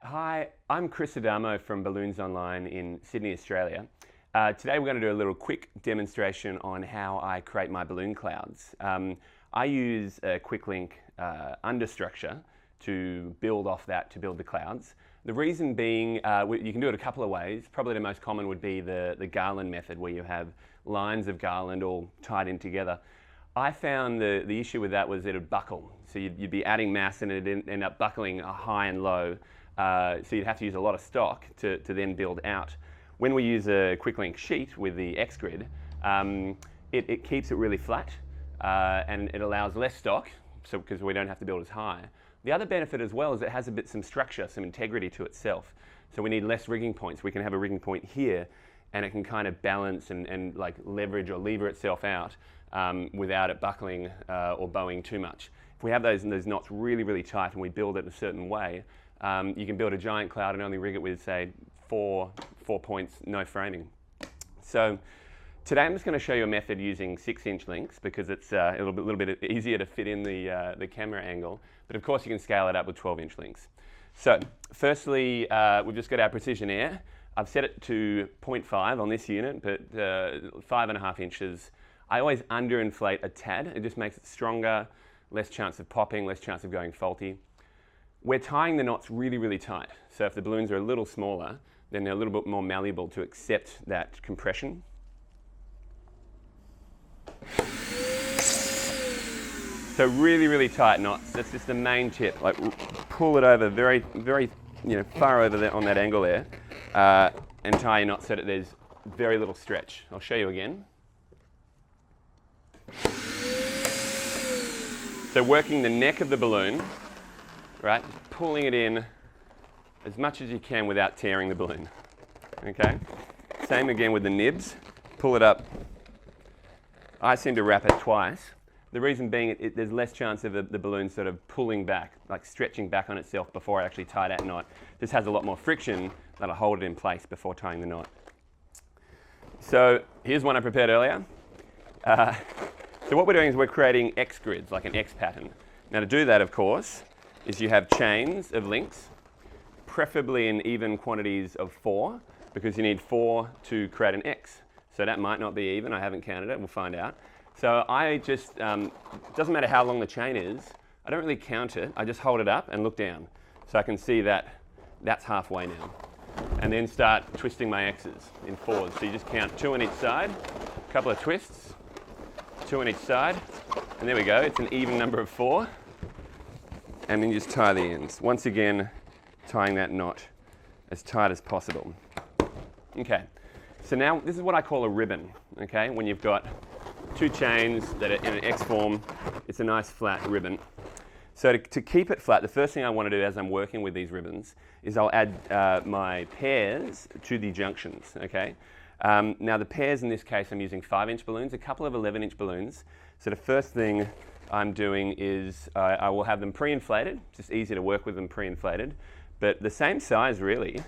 Hi, I'm Chris Adamo from Balloons Online in Sydney, Australia. Today we're going to do a little quick demonstration on how I create my balloon clouds. I use a QuickLink understructure to build off that to build the clouds. The reason being, you can do it a couple of ways. Probably the most common would be the garland method, where you have lines of garland all tied in together. I found the issue with that was it would buckle. So you'd be adding mass and it'd end up buckling a high and low. So you'd have to use a lot of stock to then build out. When we use a QuickLink sheet with the X-Grid, it keeps it really flat and it allows less stock, so because we don't have to build as high. The other benefit as well is it has some structure, some integrity to itself. So we need less rigging points. We can have a rigging point here and it can kind of balance and like leverage or lever itself out without it buckling or bowing too much. If we have those knots really, really tight and we build it in a certain way, you can build a giant cloud and only rig it with, say, four points, no framing. So today I'm just going to show you a method using 6-inch links because it's a little bit easier to fit in the camera angle. But of course you can scale it up with 12-inch links. So firstly, we've just got our precision air. I've set it to 0.5 on this unit, but 5.5 inches. I always underinflate a tad. It just makes it stronger, less chance of popping, less chance of going faulty. We're tying the knots really, really tight. So if the balloons are a little smaller, then they're a little bit more malleable to accept that compression. So really, really tight knots. That's just the main tip. Like pull it over very, very, far over there on that angle there, and tie your knots so that there's very little stretch. I'll show you again. So working the neck of the balloon, right, pulling it in as much as you can without tearing the balloon. Okay. Same again with the nibs. Pull it up. I seem to wrap it twice. The reason being there's less chance of the balloon sort of pulling back, like stretching back on itself before I actually tie that knot. This has a lot more friction that'll hold it in place before tying the knot. So here's one I prepared earlier. So what we're doing is we're creating X grids, like an X pattern. Now to do that, of course, is you have chains of links, preferably in even quantities of 4, because you need 4 to create an X. So that might not be even, I haven't counted it, we'll find out. So I just, doesn't matter how long the chain is, I don't really count it, I just hold it up and look down. So I can see that that's halfway now. And then start twisting my X's in 4s. So you just count 2 on each side, a couple of twists, 2 on each side, and there we go, it's an even number of 4. And then you just tie the ends. Once again, tying that knot as tight as possible. Okay, so now this is what I call a ribbon, okay? When you've got 2 chains that are in an X form, it's a nice flat ribbon. So to keep it flat, the first thing I want to do as I'm working with these ribbons is I'll add my pairs to the junctions, okay? Now the pairs in this case, I'm using 5-inch balloons, a couple of 11-inch balloons. So the first thing I'm doing is I will have them pre-inflated. It's just easier to work with them pre-inflated. But the same size really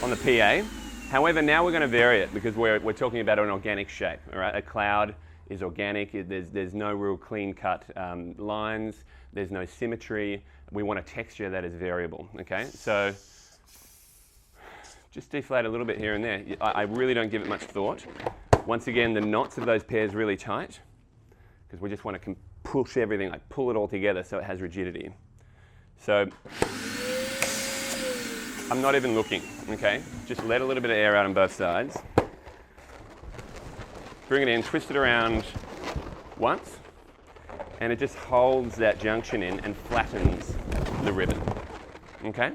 on the PA. However, now we're going to vary it because we're talking about an organic shape. All right? A cloud is organic. There's no real clean-cut lines. There's no symmetry. We want a texture that is variable. Okay, so just deflate a little bit here and there. I really don't give it much thought. Once again, the knots of those pairs really tight because we just want to push everything, like pull it all together so it has rigidity. So I'm not even looking, okay? Just let a little bit of air out on both sides. Bring it in, twist it around once, and it just holds that junction in and flattens the ribbon, okay?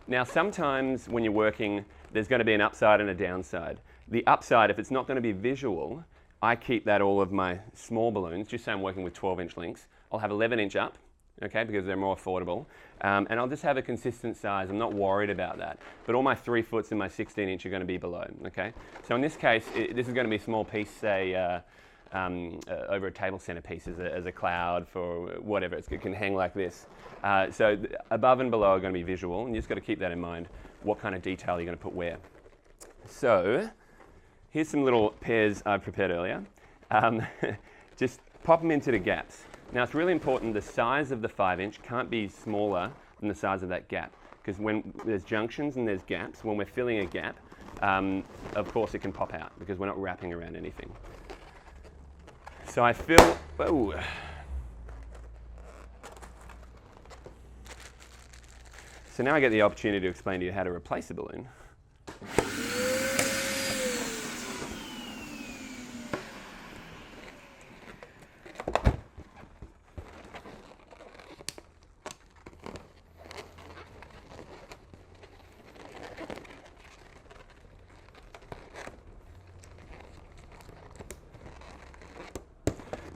Now sometimes when you're working, there's going to be an upside and a downside. The upside, if it's not going to be visual, I keep that all of my small balloons, just say I'm working with 12-inch links. I'll have 11-inch up, okay, because they're more affordable. And I'll just have a consistent size. I'm not worried about that. But all my 3-foots and my 16-inch are going to be below, okay? So in this case, this is going to be a small piece, say, over a table center piece as a cloud for whatever. It can hang like this. So above and below are going to be visual, and you just got to keep that in mind, what kind of detail you're going to put where. So here's some little pairs I prepared earlier. Just pop them into the gaps. Now it's really important the size of the 5-inch can't be smaller than the size of that gap. Because when there's junctions and there's gaps, when we're filling a gap, of course it can pop out because we're not wrapping around anything. So I fill, whoa. So now I get the opportunity to explain to you how to replace a balloon.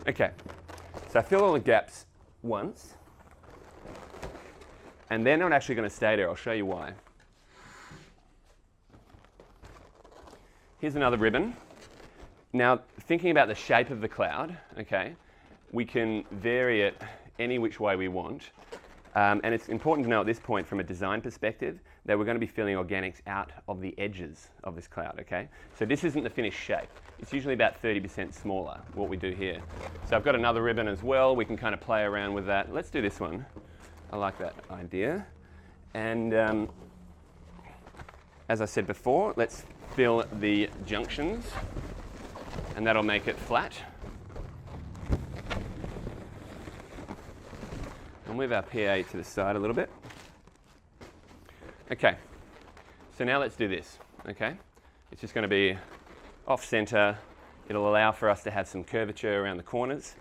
Okay, so I fill all the gaps once, and they're not actually going to stay there. I'll show you why. Here's another ribbon. Now, thinking about the shape of the cloud, okay, we can vary it any which way we want. And it's important to know at this point from a design perspective that we're going to be filling organics out of the edges of this cloud, okay? So this isn't the finished shape. It's usually about 30% smaller, what we do here. So I've got another ribbon as well. We can kind of play around with that. Let's do this one. I like that idea. And as I said before, let's fill the junctions, and that'll make it flat. I'll move our PA to the side a little bit. Okay, so now let's do this, okay? It's just going to be off center. It'll allow for us to have some curvature around the corners.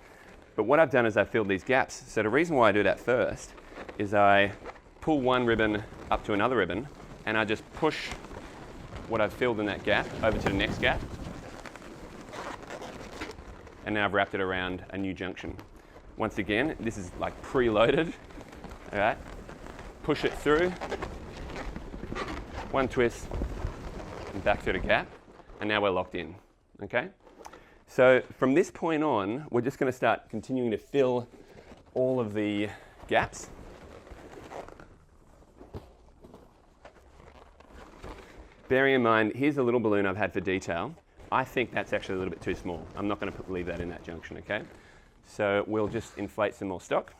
But what I've done is I've filled these gaps. So the reason why I do that first is I pull one ribbon up to another ribbon, and I just push what I've filled in that gap over to the next gap. And now I've wrapped it around a new junction. Once again, this is like preloaded, all right? Push it through, one twist, and back through the gap, and now we're locked in, okay? So from this point on, we're just gonna start continuing to fill all of the gaps. Bearing in mind, here's a little balloon I've had for detail. I think that's actually a little bit too small. I'm not gonna leave that in that junction, okay? So we'll just inflate some more stock.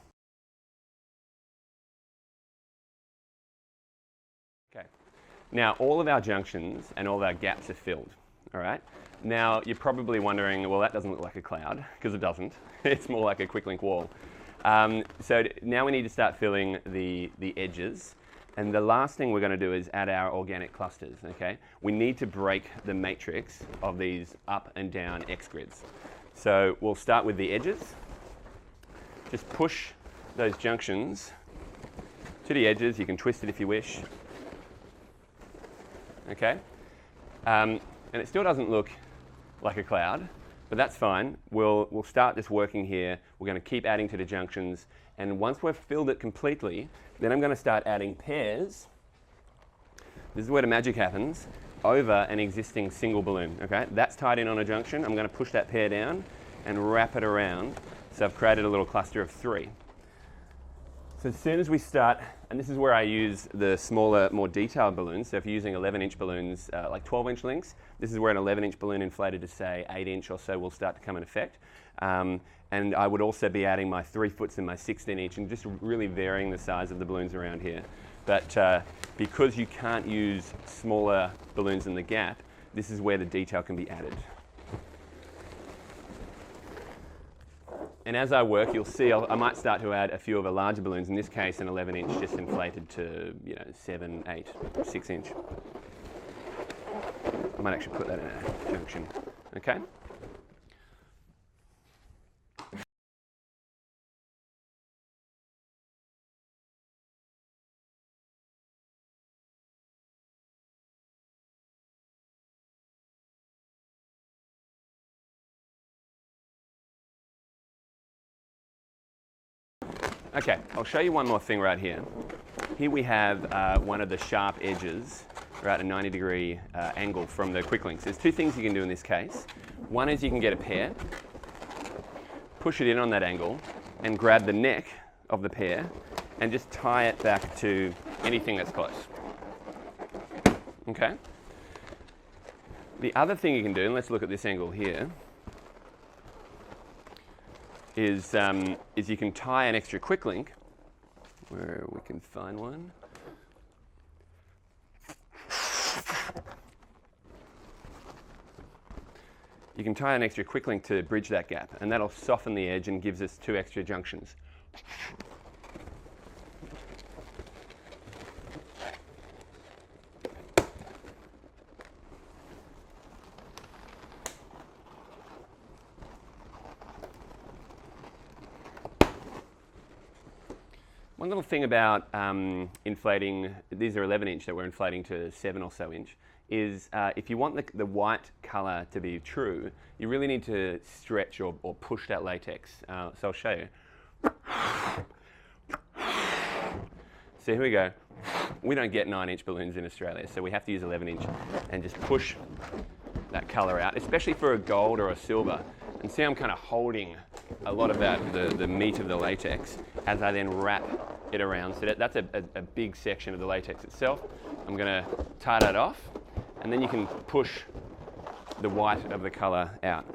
Okay. Now all of our junctions and all of our gaps are filled, all right? Now you're probably wondering, well, that doesn't look like a cloud, because it doesn't. It's more like a quick link wall. So now we need to start filling the edges. And the last thing we're going to do is add our organic clusters, okay? We need to break the matrix of these up and down X grids. So we'll start with the edges. Just push those junctions to the edges. You can twist it if you wish. Okay? And it still doesn't look like a cloud, but that's fine. We'll start just working here. We're going to keep adding to the junctions. And once we've filled it completely, then I'm going to start adding pairs. This is where the magic happens, over an existing single balloon, okay? That's tied in on a junction. I'm going to push that pair down and wrap it around. So I've created a little cluster of 3. So as soon as we start, and this is where I use the smaller, more detailed balloons. So if you're using 11-inch balloons, like 12-inch lengths, this is where an 11-inch balloon inflated to say 8-inch or so will start to come in effect. And I would also be adding my 3-foots and my 16-inch and just really varying the size of the balloons around here. But because you can't use smaller balloons in the gap, this is where the detail can be added. And as I work, you'll see I might start to add a few of the larger balloons. In this case, an 11-inch just inflated to 7, 8, 6-inch. I might actually put that in a junction. Okay. Okay, I'll show you one more thing right here. Here we have one of the sharp edges, right, a 90-degree angle from the quick links. There's 2 things you can do in this case. One is you can get a pair, push it in on that angle, and grab the neck of the pair, and just tie it back to anything that's close. Okay? The other thing you can do, and let's look at this angle here, is you can tie an extra quick link where we can find one. You can tie an extra quick link to bridge that gap, and that'll soften the edge and gives us 2 extra junctions. One little thing about inflating, these are 11-inch that we're inflating to 7 or so inch, is if you want the white colour to be true, you really need to stretch or push that latex. So I'll show you. So here we go. We don't get 9-inch balloons in Australia, so we have to use 11-inch and just push that colour out, especially for a gold or a silver. And see, I'm kind of holding a lot of that, the meat of the latex, as I then wrap it around. So that's a big section of the latex itself. I'm going to tie that off, and then you can push the white of the colour out.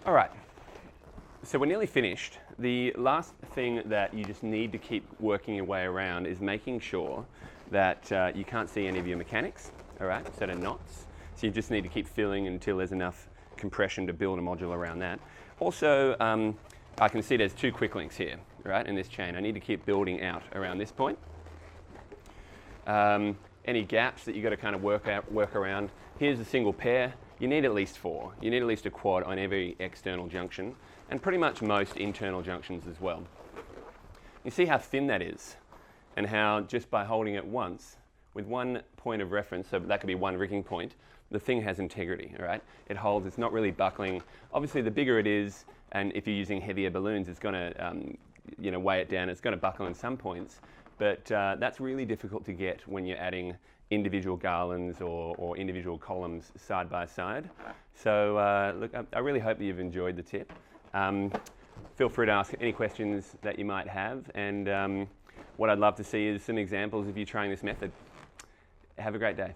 All right, so we're nearly finished. The last thing that you just need to keep working your way around is making sure that you can't see any of your mechanics, all right, so they're knots. So you just need to keep filling until there's enough compression to build a module around that. Also, I can see there's 2 quick links here, right, in this chain. I need to keep building out around this point. Any gaps that you've got to kind of work around. Here's a single pair. You need at least 4. You need at least a quad on every external junction, and pretty much most internal junctions as well. You see how thin that is, and how just by holding it once, with 1 point of reference, so that could be 1 rigging point, the thing has integrity, all right? It holds, it's not really buckling. Obviously, the bigger it is, and if you're using heavier balloons, it's going to weigh it down. It's going to buckle in some points, but that's really difficult to get when you're adding individual garlands or individual columns side by side. So look, I really hope that you've enjoyed the tip. Feel free to ask any questions that you might have, and what I'd love to see is some examples of you trying this method. Have a great day.